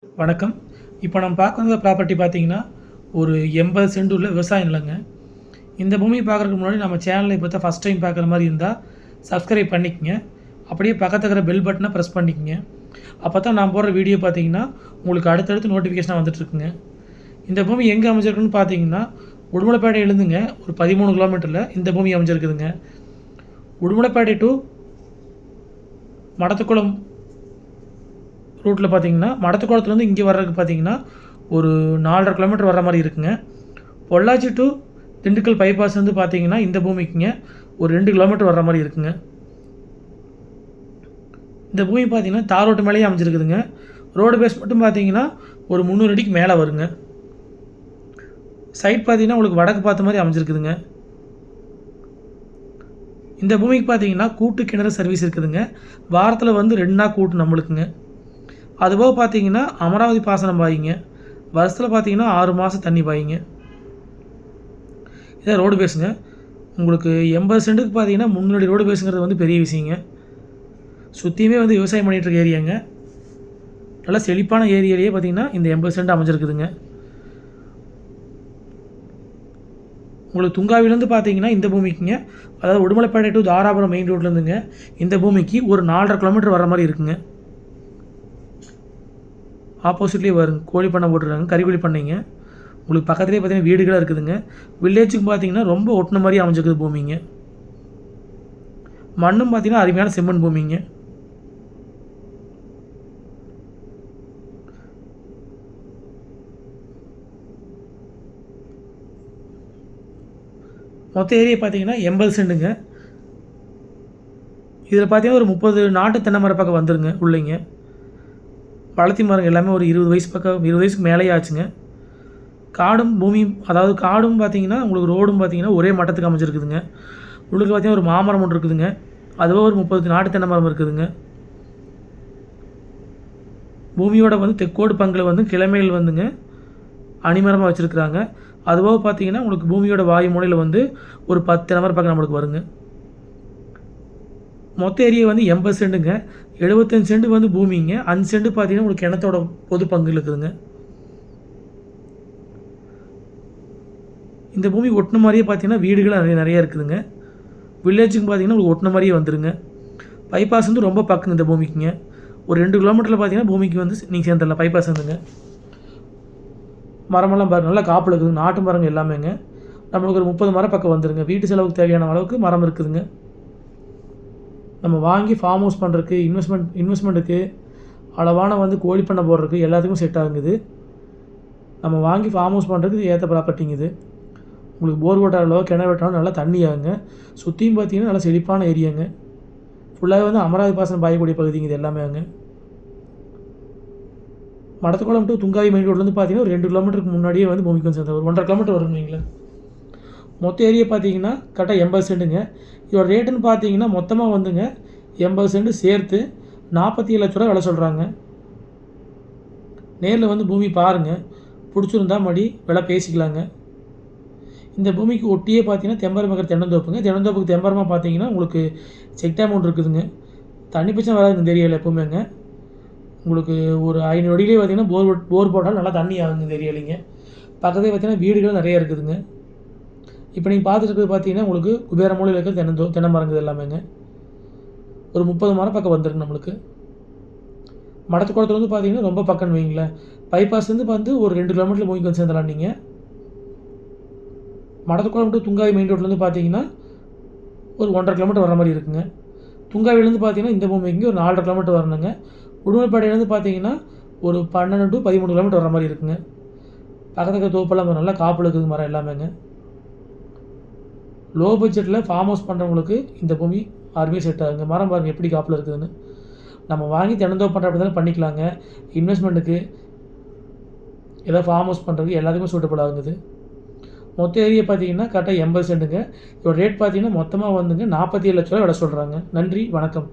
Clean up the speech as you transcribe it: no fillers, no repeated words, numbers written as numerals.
வணக்கம். இப்போ நம்ம பார்க்குற ப்ராப்பர்ட்டி பார்த்தீங்கன்னா, ஒரு 80 சென்ட் உள்ள விவசாய நிலங்க. இந்த பூமிய பார்க்குறதுக்கு முன்னாடி நம்ம சேனலை இப்போ தான் ஃபஸ்ட் டைம் பார்க்குற மாரி இருந்தா, சப்ஸ்கிரைப் பண்ணிக்கங்க. அப்படியே பக்கத்துல இருக்கிற பெல் பட்டனை ப்ரெஸ் பண்ணிக்கங்க. அப்போ தான் நான் போடுற வீடியோ பார்த்தீங்கன்னா, உங்களுக்கு அடுத்தடுத்து நோட்டிஃபிகேஷனாக வந்துட்டுருக்குங்க. இந்த பூமி எங்கே அமைஞ்சிருக்குன்னு பார்த்தீங்கன்னா, உடுமலைப்பேட்டையிலேருந்துங்க ஒரு 13 கிலோமீட்டரில் இந்த பூமி அமைஞ்சிருக்குதுங்க. உடுமலைப்பேட்டை டு மடத்துக்குளம் ரூட்டில் பார்த்தீங்கன்னா, மடத்துக்குளத்துலேருந்து இங்கே வர்றதுக்கு பார்த்தீங்கன்னா, ஒரு 4½ கிலோமீட்டர் வர்ற மாரி இருக்குங்க. பொள்ளாச்சி டு திண்டுக்கல் பைபாஸ் வந்து பார்த்தீங்கன்னா, இந்த பூமிக்குங்க ஒரு 2 கிலோமீட்டர் வர்ற மாரி இருக்குங்க. இந்த பூமி பார்த்தீங்கன்னா, தார் ரோட்டு மேலேயே அமைஞ்சிருக்குதுங்க. ரோடு பேஸ் மட்டும் பார்த்தீங்கன்னா, ஒரு 300 அடிக்கு மேலே வருங்க. சைட் பார்த்தீங்கன்னா, உங்களுக்கு வடக்கு பார்த்த மாதிரி அமைஞ்சிருக்குதுங்க. இந்த பூமிக்கு பார்த்தீங்கன்னா, கூட்டு கிணறு சர்வீஸ் இருக்குதுங்க. வாரத்தில் வந்து 2 நாள் கூட்டு நம்மளுக்குங்க. அதுபோக பார்த்தீங்கன்னா, அமராவதி பாசனம் பாயிங்க. வருஷத்தில் பார்த்தீங்கன்னா 6 மாதம் தண்ணி பாயிங்க. இதான் ரோடு பேஸுங்க. உங்களுக்கு 80 சென்ட்டுக்கு பார்த்தீங்கன்னா 300 அடி ரோடு பேஸுங்கிறது வந்து பெரிய விஷயங்க. சுற்றியுமே வந்து விவசாயம் பண்ணிகிட்ருக்க ஏரியாங்க. நல்லா செழிப்பான ஏரியாலேயே பார்த்தீங்கன்னா இந்த 80 சென்ட் அமைஞ்சிருக்குதுங்க. உங்களுக்கு துங்காவிலேருந்து பார்த்தீங்கன்னா இந்த பூமிக்குங்க, அதாவது உடுமலைப்பேட்டை டு தாராபுரம் மெயின் ரோட்லேருந்துங்க இந்த பூமிக்கு ஒரு 4½ கிலோமீட்டர் வர மாதிரி இருக்குங்க. ஆப்போசிட்லேயே வருங்க. கோழி பண்ணை போட்டுருக்காங்க, கறிக்கோழி பண்ணைங்க. உங்களுக்கு பக்கத்துலேயே பார்த்தீங்கன்னா வீடுகளாக இருக்குதுங்க. வில்லேஜுக்கு பார்த்தீங்கன்னா ரொம்ப ஒட்டின மாதிரி அமைஞ்சிருக்குது பூமிங்க. மண்ணும் பார்த்தீங்கன்னா அருமையான செம்மண் பூமிங்க. மொத்த ஏரியா பார்த்தீங்கன்னா 80 சென்ட்டுங்க. இதில் பார்த்தீங்கன்னா ஒரு 30 நாட்டு தென்னை மரம் பக்கம் வந்துருங்க உள்ளேங்க. வளர்த்தி மரம் எல்லாமே ஒரு 20 வயசு பக்கம் 20 வயசுக்கு மேலேயே ஆச்சுங்க. காடும் பூமியும், அதாவது காடும் பார்த்தீங்கன்னா உங்களுக்கு ரோடும் பார்த்தீங்கன்னா ஒரே மட்டத்துக்கு அமைஞ்சிருக்குதுங்க. உள்ளுக்கு பார்த்தீங்கன்னா ஒரு மாமரம் ஒன்று இருக்குதுங்க. அதுவே ஒரு 30 நாட்டு தென்னை மரம் இருக்குதுங்க. பூமியோட வந்து தெற்கோடு பங்கில் வந்து கிழமைகள் வந்துங்க அணிமரமாக வச்சுருக்குறாங்க. அதுபோக பார்த்தீங்கன்னா உங்களுக்கு பூமியோட வாயு மூலையில் வந்து ஒரு 10 தென்னை மரம் பக்கம் நம்மளுக்கு வருங்க. மொத்த ஏரியா வந்து 80 சென்ட்டுங்க. 75 சென்ட் வந்து பூமிங்க. 5 சென்ட் பார்த்தீங்கன்னா உங்களுக்கு கிணத்தோட பொது பங்கு இருக்குதுங்க. இந்த பூமி ஒட்டின மாதிரியே பார்த்தீங்கன்னா வீடுகள் நிறைய இருக்குதுங்க. வில்லேஜுக்கு பார்த்தீங்கன்னா உங்களுக்கு ஒட்டின மாதிரியே வந்துருங்க. பைபாஸ் வந்து ரொம்ப பக்கங்க இந்த பூமிக்குங்க. ஒரு 2 கிலோமீட்டரில் பார்த்தீங்கன்னா பூமிக்கு வந்து நீங்கள் சேர்ந்துடலாம். பைபாஸ் வந்துங்க. மரமெல்லாம் பாருங்கள், நல்லா காப்பில் இருக்குதுங்க. நாட்டு மரங்கள் எல்லாமேங்க. நம்மளுக்கு ஒரு 30 மரம் பக்கம் வந்துருங்க. வீட்டு செலவுக்கு தேவையான அளவுக்கு மரம் இருக்குதுங்க. நம்ம வாங்கி ஃபார்ம் ஹவுஸ் பண்ணுறதுக்கு, இன்வெஸ்ட்மெண்ட்டுக்கு, அளவான வந்து கோழி பண்ணை போடுறதுக்கு எல்லாத்துக்கும் செட் ஆகுங்குது. நம்ம வாங்கி ஃபார்ம் ஹவுஸ் பண்ணுறதுக்கு ஏற்ற ப்ராப்பர்ட்டிங்க இது. உங்களுக்கு போர் ஓட்டாலோ கிணறு வெட்டாலோ நல்லா தண்ணி ஆகுங்க. சுற்றியும் பார்த்தீங்கன்னா நல்லா செழிப்பான ஏரியாங்க. ஃபுல்லாகவே வந்து அமராவதி பாசனம் பாயக்கூடிய பகுதிங்க இது எல்லாமே அங்கே. மடத்துக்குளம் டு துங்காவி மெயின் ரோட்லேருந்து பார்த்தீங்கன்னா ஒரு 2 கிலோமீட்டருக்கு முன்னாடியே வந்து பூமிக்கு வந்து சேர்ந்த ஒரு 1½ கிலோமீட்டர் வரும்னு வைங்களேன். மொத்த ஏரியா பார்த்தீங்கன்னா கரெக்டாக 80 சென்ட்டுங்க. இதோட ரேட்டுன்னு பார்த்தீங்கன்னா மொத்தமாக வந்துங்க 80 சென்ட் சேர்த்து 47 லட்ச ரூபா விலை சொல்கிறாங்க. நேரில் வந்து பூமி பாருங்கள், பிடிச்சிருந்தா மறுபடி விலை பேசிக்கலாங்க. இந்த பூமிக்கு ஒட்டியே பார்த்தீங்கன்னா தெம்பரமகர் தென்னந்தோப்புங்க. தென்னந்தோப்புக்கு தெம்பரமாக பார்த்தீங்கன்னா உங்களுக்கு செக் டேம் ஒன்று இருக்குதுங்க. தண்ணி பிரச்சனை வராது இந்த ஏரியாவில் எப்போவுமேங்க. உங்களுக்கு ஒரு 500 அடியிலே பார்த்தீங்கன்னா போர் போட்டாலும் நல்லா தண்ணி ஆகுங்க இந்த ஏரியாலிங்க. பக்கத்துலேயே பார்த்தீங்கன்னா வீடுகள் நிறைய இருக்குதுங்க. இப்போ நீங்கள் பார்த்துட்டு இருக்கிறது பார்த்தீங்கன்னா உங்களுக்கு குபேர மூலையில் இருக்கிற தென்னை மரங்கள் எல்லாமேங்க. ஒரு 30 மரம் பக்கம் வந்துருக்கு நம்மளுக்கு. மடத்துக்குளத்துலேருந்து பார்த்தீங்கன்னா ரொம்ப பக்கம்னு வைங்களேன். பைபாஸ்லேருந்து வந்து ஒரு 2 கிலோமீட்டரில் மூவிக்கு வந்து சேர்ந்துடலாம் நீங்கள். மடத்துக்குளம் டு துங்காவி மெயின் ரோட்லேருந்து பார்த்தீங்கன்னா ஒரு 1½ கிலோமீட்டர் வர மாதிரி இருக்குங்க. துங்காவிலேருந்து பார்த்தீங்கன்னா இந்த பூமிக்கு ஒரு 4½ கிலோமீட்டர் வரணுங்க. உடுமலைப்பேட்டையிலேருந்து பார்த்தீங்கன்னா ஒரு 12 டு 13 கிலோமீட்டர் வர மாதிரி இருக்குங்க. பக்கத்தில் இருக்கிற தோப்பெல்லாம் நல்லா காப்பில் இருக்குது மரம் எல்லாமேங்க. லோ பட்ஜெட்டில் ஃபார்ம் ஹவுஸ் பண்ணுறவங்களுக்கு இந்த பூமி அருமையாக செட் ஆகுங்க. மரம் பாருங்கள் எப்படி காப்பில் இருக்குதுன்னு. நம்ம வாங்கி தினந்தோப்பு பண்ணுற அப்படி தானே பண்ணிக்கலாங்க. இன்வெஸ்ட்மெண்ட்டுக்கு ஏதாவது ஃபார்ம் ஹவுஸ் பண்ணுறதுக்கு எல்லாத்துக்குமே சூட்டபுள் ஆகுது. மொத்த ஏரியா பார்த்தீங்கன்னா கரெக்டாக 80 சென்ட்டுங்க. இதோட ரேட் பார்த்தீங்கன்னா மொத்தமாக வந்துங்க 47 லட்ச ரூபா விலை சொல்கிறாங்க. நன்றி, வணக்கம்.